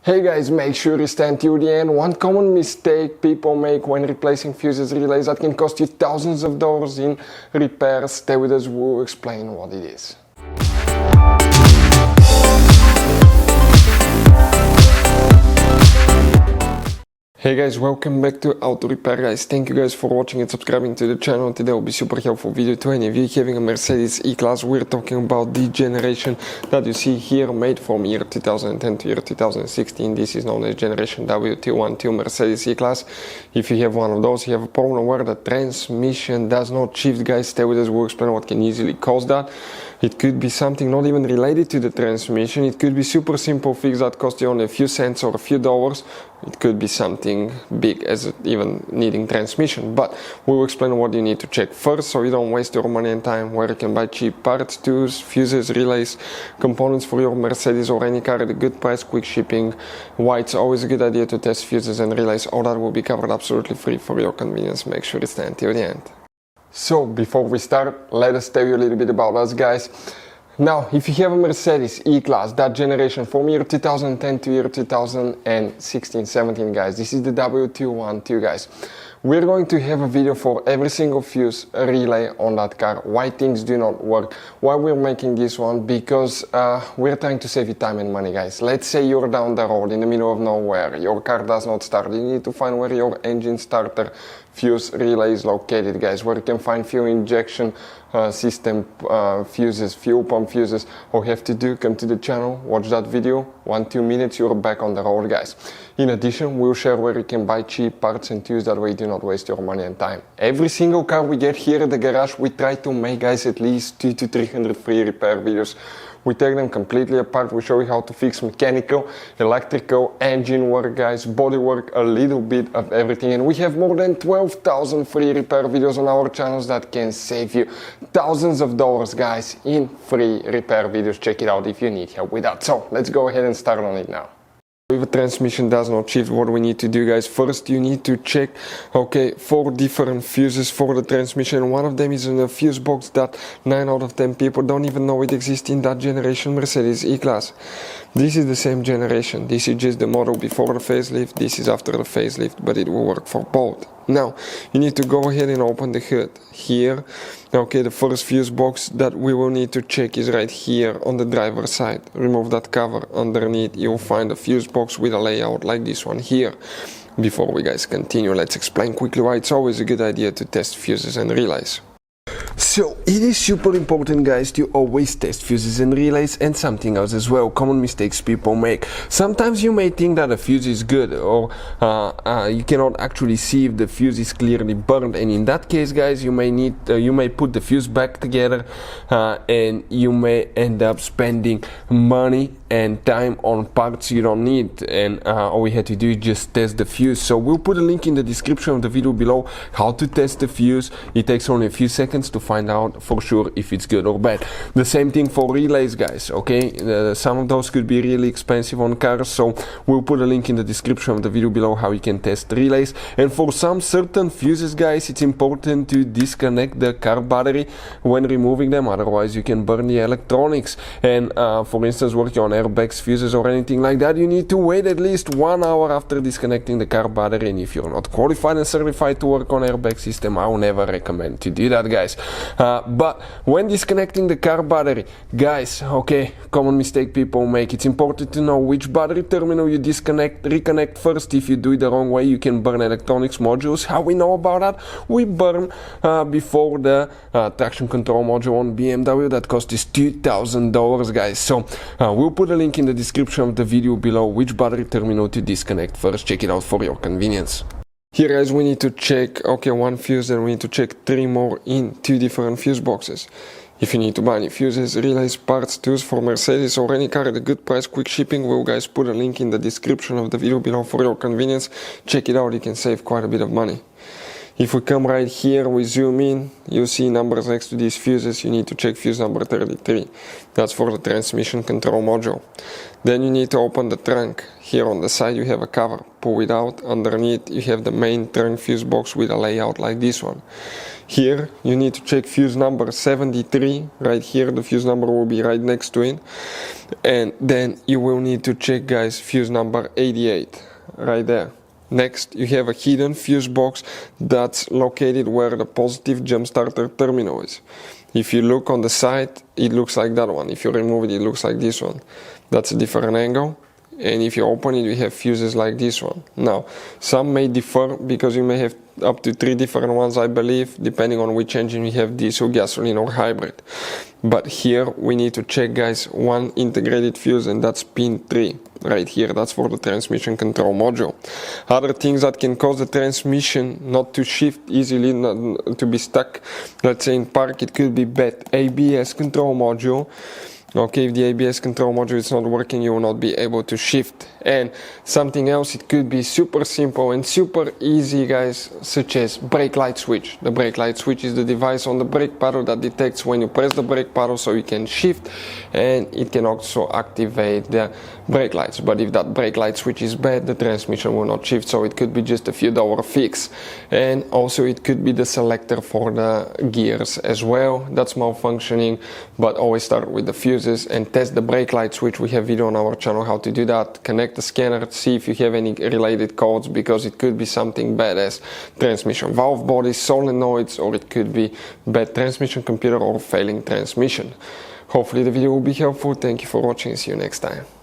Hey guys, make sure you stand till the end. One common mistake people make when replacing fuses relays that can cost you thousands of dollars in repairs. Stay with us, we'll explain what it is. Hey guys, welcome back to Auto Repair guys. Thank you guys for watching and subscribing to the channel. Today will be super helpful video to any of you having a Mercedes E-Class. We're talking about the generation that you see here, made from year 2010 to year 2016. This is known as generation W212 Mercedes E-Class. If you have one of those, you have a problem where the transmission does not shift, guys. Stay with us, we'll explain what can easily cause that. It could be something not even related to the transmission. It could be super simple fix that cost you only a few cents or a few dollars. It could be something big as even needing transmission, but we will explain what you need to check first so you don't waste your money and time, where you can buy cheap parts, tools, fuses, relays, components for your Mercedes or any car at a good price, quick shipping, why it's always a good idea to test fuses and relays. All that will be covered absolutely free for your convenience. Make sure to stay until the end. So before we start, let us tell you a little bit about us guys. Now, if you have a Mercedes E-Class, that generation from year 2010 to year 2016-17 guys, this is the W212 guys. We're going to have a video for every single fuse relay on that car, why things do not work, why we're making this one, because we're trying to save you time and money guys. Let's say you're down the road in the middle of nowhere, your car does not start, you need to find where your engine starter fuse relay is located guys, where you can find fuel injection system fuses, fuel pump fuses. All you have to do, come to the channel, watch that video, 1-2 minutes, you're back on the road guys. In addition, we'll share where you can buy cheap parts and tools, that way you do not waste your money and time. Every single car we get here at the garage, we try to make guys at least 200 to 300 free repair videos. We take them completely apart, we show you how to fix mechanical, electrical, engine work guys, body work, a little bit of everything. And we have more than 12,000 free repair videos on our channels that can save you thousands of dollars guys in free repair videos. Check it out if you need help with that. So let's go ahead and start on it now. If the transmission does not shift, what we need to do guys, first you need to check, okay, 4 different fuses for the transmission. One of them is in a fuse box that 9 out of 10 people don't even know it exists in that generation Mercedes E-Class. This is the same generation, this is just the model before the facelift, this is after the facelift, but it will work for both. Now, you need to go ahead and open the hood here. Okay, the first fuse box that we will need to check is right here on the driver's side. Remove that cover. Underneath you'll find a fuse box with a layout like this one here. Before we guys continue, let's explain quickly why it's always a good idea to test fuses and relays. So it is super important guys to always test fuses and relays, and something else as well, common mistakes people make. Sometimes you may think that a fuse is good, or you cannot actually see if the fuse is clearly burned, and in that case guys you may put the fuse back together and you may end up spending money and time on parts you don't need, and all we had to do is just test the fuse. So we'll put a link in the description of the video below how to test the fuse. It takes only a few seconds to find out for sure if it's good or bad. The same thing for relays guys, okay? Some of those could be really expensive on cars, so we'll put a link in the description of the video below how you can test relays. And for some certain fuses guys, it's important to disconnect the car battery when removing them, otherwise you can burn the electronics. And for instance, working on airbags, fuses or anything like that, you need to wait at least 1 hour after disconnecting the car battery. And if you're not qualified and certified to work on airbag system, I will never recommend to do that guys. But when disconnecting the car battery guys, okay, common mistake people make, it's important to know which battery terminal you reconnect first. If you do it the wrong way, you can burn electronics modules. How we know about that? We burn before the traction control module on BMW that cost us $2,000 guys. So we'll put a link in the description of the video below which battery terminal to disconnect first. Check it out for your convenience. Here guys, we need to check, okay, 1 fuse, and we need to check 3 more in 2 different fuse boxes. If you need to buy any fuses, relays, parts, tools for Mercedes or any car at a good price, quick shipping, we'll guys put a link in the description of the video below for your convenience. Check it out, you can save quite a bit of money. If we come right here, we zoom in, you see numbers next to these fuses. You need to check fuse number 33. That's for the transmission control module. Then you need to open the trunk. Here on the side you have a cover. Pull it out. Underneath you have the main trunk fuse box with a layout like this one. Here you need to check fuse number 73. Right here the fuse number will be right next to it. And then you will need to check, guys, fuse number 88 right there. Next, you have a hidden fuse box that's located where the positive jump starter terminal is. If you look on the side, it looks like that one. If you remove it, it looks like this one. That's a different angle. And if you open it, you have fuses like this one. Now, some may differ because you may have up to 3 different ones, I believe, depending on which engine you have, diesel, gasoline or hybrid. But here we need to check, guys, one integrated fuse, and that's pin 3 right here. That's for the transmission control module. Other things that can cause the transmission not to shift easily, not to be stuck, let's say in park, it could be bad ABS control module. Okay, if the ABS control module is not working, you will not be able to shift. And something else, it could be super simple and super easy, guys, such as brake light switch. The brake light switch is the device on the brake pedal that detects when you press the brake pedal so you can shift, and it can also activate the brake lights. But if that brake light switch is bad, the transmission will not shift, so it could be just a few dollar fix. And also it could be the selector for the gears as well that's malfunctioning. But always start with the fuse and test the brake light switch. We have video on our channel how to do that. Connect the scanner, see if you have any related codes, because it could be something bad as transmission valve bodies, solenoids, or it could be bad transmission computer or failing transmission. Hopefully the video will be helpful. Thank you for watching. See you next time.